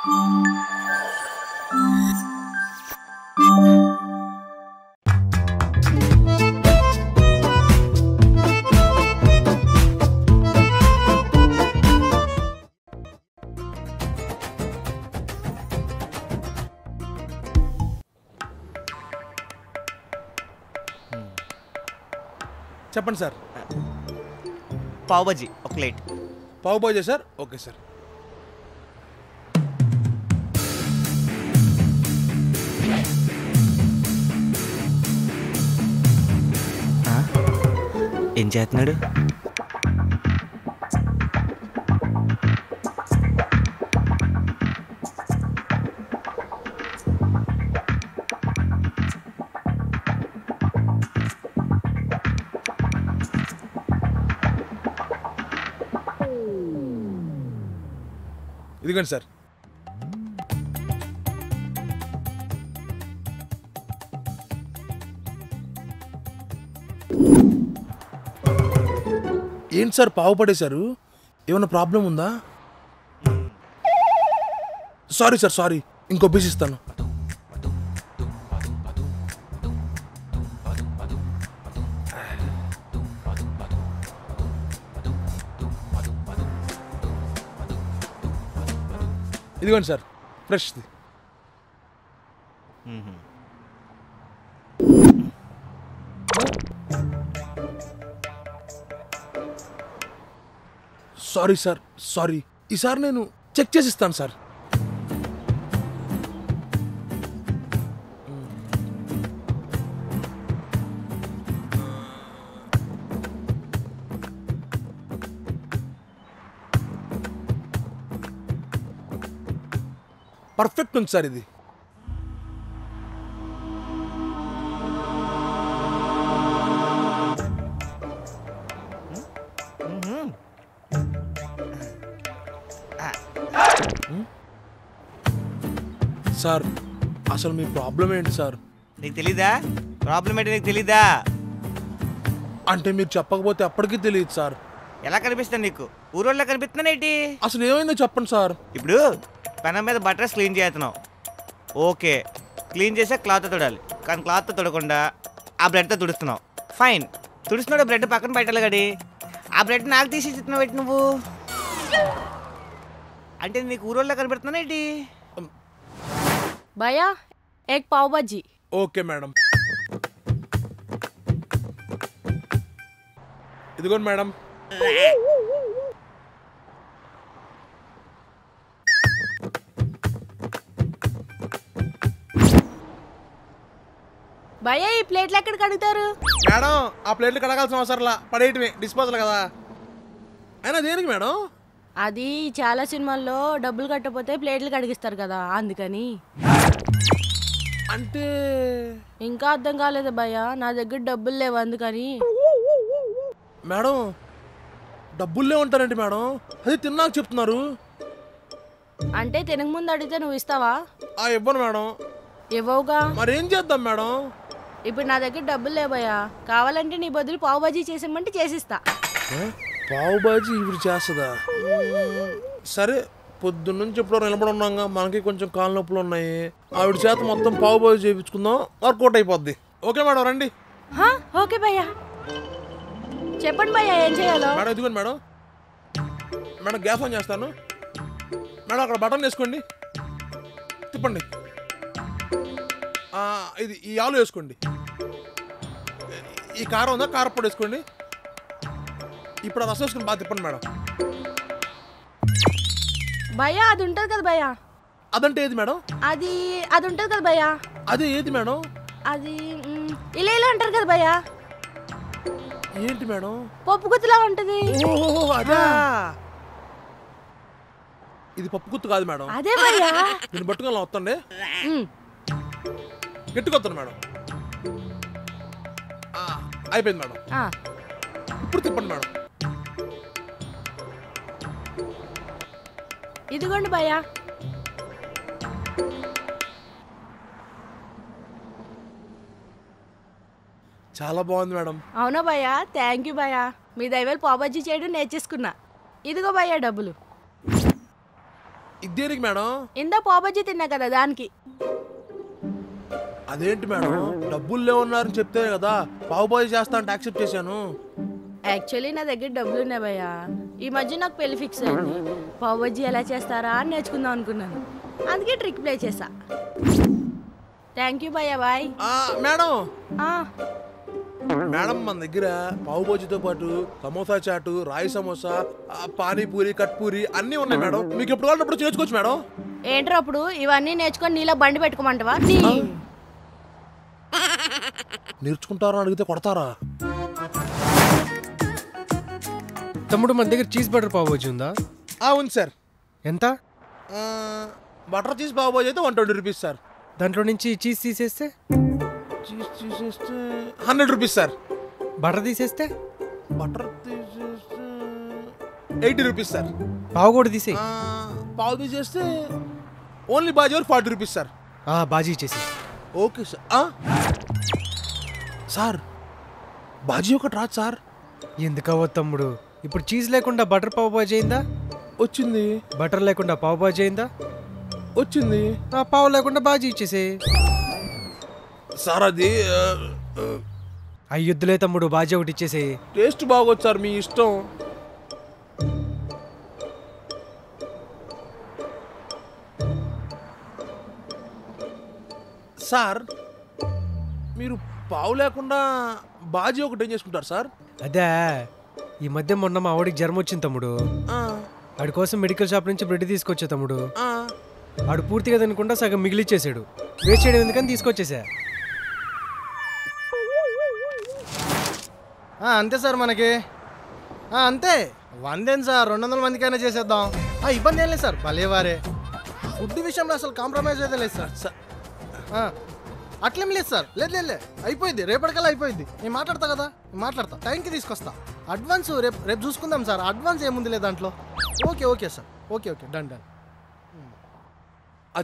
చెప్పండి సార్. పావ్ బజీ ఒక plate. Pav bhaji sir. Okay sir. ఏం చేస్తున్నాడు? ఇదిగోండి సార్. ఏంటి సార్ పావు పడేశారు? ఏమన్నా ప్రాబ్లం ఉందా? Sorry sir, sorry. ఇంకో పీస్ ఇస్తాను. ఇదిగోండి సార్, ఫ్రెష్ది. Sorry sir, sorry. ఈసారి నేను చెక్ చేసి ఇస్తాను సార్. పర్ఫెక్ట్ ఉంది సార్ ఇది. సార్ అసలు మీ ప్రాబ్లం ఏంటి సార్? నీకు తెలీదా? ప్రాబ్లం ఏంటి నీకు తెలీదా? అంటే మీరు చెప్పకపోతే అప్పటికీ తెలియదు సార్. ఎలా కనిపిస్తాను నీకు? ఊరోళ్ళ కనిపిస్తున్నానేంటి? అసలు ఏమైందో చెప్పండి సార్. ఇప్పుడు పెనం మీద బట్టర్స్ క్లీన్ చేస్తున్నావు. ఓకే, క్లీన్ చేసే క్లాత్ తొడాలి. కానీ క్లాత్ తొడకుండా ఆ బ్రెడ్తో తుడుస్తున్నావు. ఫైన్, తుడుస్తున్నాడు. బ్రెడ్ పక్కన పెట్టాలి గడి. ఆ బ్రెడ్ నాకు తీసి ఇస్తున్నావు ఏంటి నువ్వు? అంటే నీకు ఊరోళ్ళ కనిపెడుతున్నానేంటి? భయ్యా egg pav bajji. Okay madam. ఇదిగోండి మేడం. భయ్యా ఈ ప్లేట్లు ఎక్కడికి అడుగుతారు? మేడం ఆ ప్లేట్లు కడగాల్సిన అవసరంలా, పడేయటమే, డిస్పోజల్ కదా. అయినా దేనికి మేడం? అది చాలా సినిమాల్లో డబ్బులు కట్టకపోతే ప్లేట్లు కడిగిస్తారు కదా, అందుకని. అంటే ఇంకా అర్థం కాలేదు భయ్యా, నా దగ్గర డబ్బులు లేవు అందుకని. మేడం డబ్బుల్లే ఉంటారండి మేడం, అది తిన్నాక చెప్తున్నారు. అంటే తినక ముందు అడిగితే నువ్వు ఇస్తావా? ఇవ్వను మేడం. ఇవ్వవుగా. మరేం చేద్దాం మేడం? ఇప్పుడు నా దగ్గర డబ్బులు లేవు భయ్యా, కావాలంటే నీ బదులు పావు బజ్జీ చేసేమంటే చేసిస్తా. పావు బాజీ ఇప్పుడు చేస్తుందా? సరే, పొద్దున్నుంచి ఎప్పుడో నిలబడి ఉన్నాగా, మనకి కొంచెం కాళ్ళ నొప్పులు ఉన్నాయి. ఆవిడ చేత మొత్తం పావు బాజీ చేయించుకుందాం, వర్కౌట్ అయిపోద్ది. ఓకే మేడం, రండి. ఓకే భయ్యా, చెప్పండి భయ్యా ఏం చేయాలో. మేడం ఇదిగోండి మేడం. మేడం గ్యాస్ ఆన్ చేస్తాను. మేడం అక్కడ బటన్ వేసుకోండి, తిప్పండి. ఇది ఈ ఆలు వేసుకోండి. ఈ కారం ఉందా, కారపొడి వేసుకోండి. ఇప్పుడు రసం వేసుకుని బాగా తిప్పండి మేడం. భయ్యా అది ఉంటుంది కదా భయ్యా. అదంటే ఏది మేడం? అది అది ఉంటుంది కదా భయ్యా. అదే ఏది మేడం? అది ఇలా ఇలా అంటారు కదా భయ్యా. ఏంటి మేడం? పప్పు గుత్తులా ఉంటది. అదే, ఇది పప్పు గుత్తు కాదు మేడం. అదే భయ్యా. నేను పట్టుకొని వస్తాండి, గట్టిగా వస్తాను మేడం. అయిపోయింది మేడం. ఇప్పుడు తిప్పండి మేడం. ఇదిగోండి భయ్యా. చాలా బాగుంది మేడం. అవునా భయ్యా, థ్యాంక్ యూ భయ్యా. మీ దైవాలు పావు బజ్జీ చేయడం నేర్చేసుకున్నా. ఇదిగో భయ్యా డబ్బులు. ఇది దేనికి మేడం? ఇందా పావు బజ్జీ తిన్నా కదా దానికి. అదేంటి మేడం, డబ్బులు లేవన్నారని చెప్తే కదా పావు బాజీ చేస్తా అంటే యాక్సెప్ట్ చేశాను. యాక్చువల్లీ నా దగ్గర డబ్బులు ఉన్నాయి భయ్యా. ఈ మధ్య నాకు పెళ్లి ఫిక్స్ అయింది. పావు బజ్జీ ఎలా చేస్తారా అని నేర్చుకుందాం అనుకున్నాను. అందుకే ట్రిక్ ప్లే చేసా. థ్యాంక్ యూ భయ్యా, బాయ్. మేడం ఆ, మేడం మన దగ్గర పావు బాజీతో పాటు సమోసా చాటు, రాయి సమోసా, పానీపూరి, కట్పూరి అన్నీ ఉన్నాయి మేడం. మీకు ఎప్పుడు కావాలంటే చేసుకోవచ్చు మేడం. ఏంట్రా అప్పుడు ఇవన్నీ నేర్చుకొని నీలో బండి పెట్టుకోమంటావా? నేర్చుకుంటారా అడిగితే కొడతారా? తమ్ముడు మన దగ్గర చీజ్ బటర్ పావ్ బాజీ ఉందా? ఉంది సార్. ఎంత? బటర్ చీజ్ పావు బాజీ అయితే 120 రూపీస్ సార్. దాంట్లో నుంచి చీజ్ తీసేస్తే? చీజ్ తీసేస్తే 100 రూపీస్ సార్. బటర్ తీసేస్తే? బటర్ తీసేస్తే 80 రూపీస్ సార్. పావు కూడా తీసే. పావు తీసేస్తే only bhaji 40 rupees sir. Bhaji ఇచ్చేసి. Okay sir. సార్ బాజీ ఒకటి రాదు సార్. ఎందుకవ్వ తమ్ముడు, ఇప్పుడు చీజ్ లేకుండా బటర్ పావు బాజీ అయిందా? వచ్చింది. బటర్ లేకుండా పావు బాజీ అయిందా? వచ్చింది. పావు లేకుండా బాజీ ఇచ్చేసే. సార్ అది అయ్యుద్దులే తమ్ముడు, బాజీ ఒకటి ఇచ్చేసే. టేస్ట్ బాగోదు సార్, మీ ఇష్టం. సార్ మీరు పావు లేకుండా బాజీ ఒకటి ఏం చేసుకుంటారు సార్? అదే ఈ మధ్య మొన్న మా ఆవిడికి జ్వరం వచ్చింది తమ్ముడు. వాడి కోసం మెడికల్ షాప్ నుంచి బ్రెడ్ తీసుకొచ్చా తమ్ముడు. వాడు పూర్తిగా తినకుండా సగం మిగిలిచ్చేసాడు. వేస్ట్ చేయడం ఎందుకని తీసుకొచ్చేసా. అంతే సార్ మనకి. అంతే 100 సార్, 200 మందికైనా చేసేద్దాం. ఇబ్బంది ఏం లేదు సార్, భలేవారే. ఫుడ్ విషయంలో అసలు కాంప్రమైజ్ అయితే లేదు సార్. అట్లేం లేదు సార్, లేదు అయిపోయింది, రేపటికల్లా అయిపోయింది. నేను మాట్లాడతా కదా, మాట్లాడతా, టైంకి తీసుకొస్తా. అడ్వాన్స్ రేపు చూసుకుందాం సార్. అడ్వాన్స్ ఏముంది లేదు దాంట్లో. Okay sir, okay done.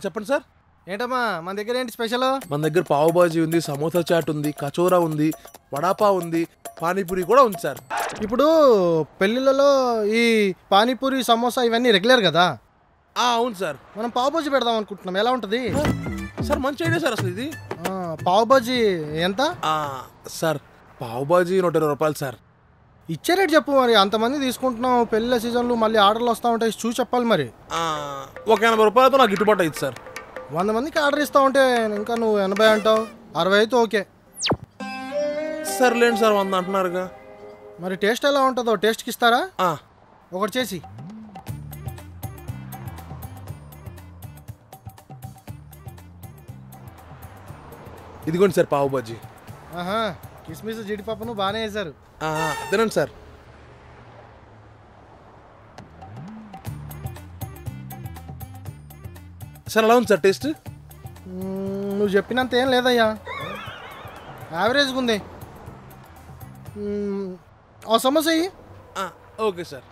చెప్పండి సార్. ఏంటమ్మా మన దగ్గర ఏంటి స్పెషల్? మన దగ్గర పావు బాజీ ఉంది, సమోసా చాట్ ఉంది, కచోరా ఉంది, వడాపా ఉంది, పానీపూరి కూడా ఉంది సార్. ఇప్పుడు పెళ్ళిళ్ళలో ఈ పానీపూరి, సమోసా ఇవన్నీ రెగ్యులర్ కదా. అవును సార్. మనం పావు బాజీ పెడదాం అనుకుంటున్నాం, ఎలా ఉంటుంది సార్? మంచి ఐడియా సార్. అసలు ఇది పావు బాజీ ఎంత సార్? పావు బాజీ 120 రూపాయలు సార్. ఇచ్చే రేట్ చెప్పు మరి. అంతమంది తీసుకుంటున్నాం, పెళ్ళిళ్ళ సీజన్లు మళ్ళీ ఆర్డర్లు వస్తూ ఉంటాయి, చూసి చెప్పాలి మరి. ఒక 80 రూపాయలతో నాకు గిట్టుబాటు అయింది సార్. 100 మందికి ఆర్డర్ ఇస్తా ఉంటే ఇంకా నువ్వు 80 అంటావు, 60 అయితే ఓకే. సర్లేండి సార్, 100 అంటున్నారుగా. మరి టేస్ట్ ఎలా ఉంటుందో టేస్ట్కి ఇస్తారా? ఒకటి చేసి. ఇదిగోండి సార్ పావు బాజీ. కిస్మిస్, జీడిపప్పును బాగానే వేశారు. తినండి సార్. సార్ ఎలా ఉంది సార్ టేస్ట్? నువ్వు చెప్పినంత ఏం లేదయ్యా, యావరేజ్గా ఉంది. సమోసా అయ్యి. Okay sir.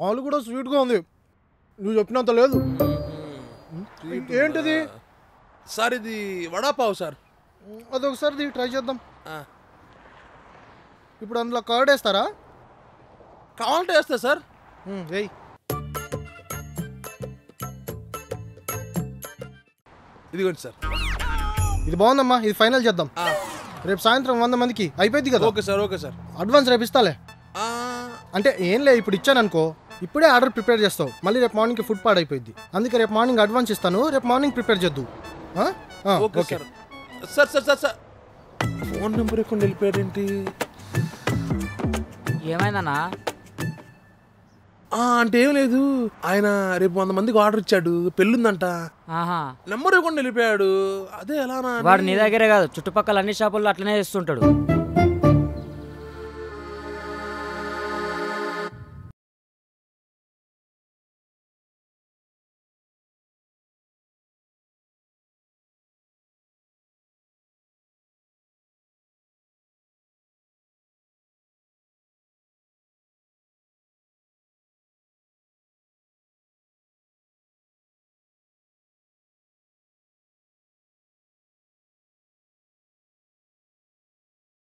ఆలు కూడా స్వీట్గా ఉంది, నువ్వు చెప్పినంత లేదు. ఏంటిది సార్? ఇది వడాపావు సార్. అదొకసారి ట్రై చేద్దాం. ఇప్పుడు అందులో కర్డ్ వేస్తారా? కావాలంటే వేస్తా సార్. వేయి. ఇదిగోండి సార్. ఇది బాగుందమ్మా, ఇది ఫైనల్ చేద్దాం. రేపు సాయంత్రం 100 మందికి అయిపోయింది కదా. Okay sir. Okay sir. Advance రేపు ఇస్తాలే. అంటే ఏం లే, ఇప్పుడు ఇచ్చాను అనుకో, ఇప్పుడే ఆర్డర్ ప్రిపేర్ చేస్తావు, మళ్ళీ రేపు మార్నింగ్కి ఫుడ్ పాడైపోయింది. అందుకే రేపు మార్నింగ్ అడ్వాన్స్ ఇస్తాను, రేపు మార్నింగ్ ప్రిపేర్ చేద్దు. Okay sir. Sir phone number ఎక్కడ వెళ్ళిపోయాడేంటి? ఏమైందన్నా? అంటే ఏం లేదు, ఆయన రేపు 100 మందికి ఆర్డర్ ఇచ్చాడు, పెళ్ళుందంట. నెంబర్ ఇవ్వకుండా వెళ్ళిపోయాడు. అదే ఎలా? వాడు నీ దగ్గరే కాదు, చుట్టుపక్కల అన్ని షాపుల్లో అట్లనే చేస్తుంటాడు.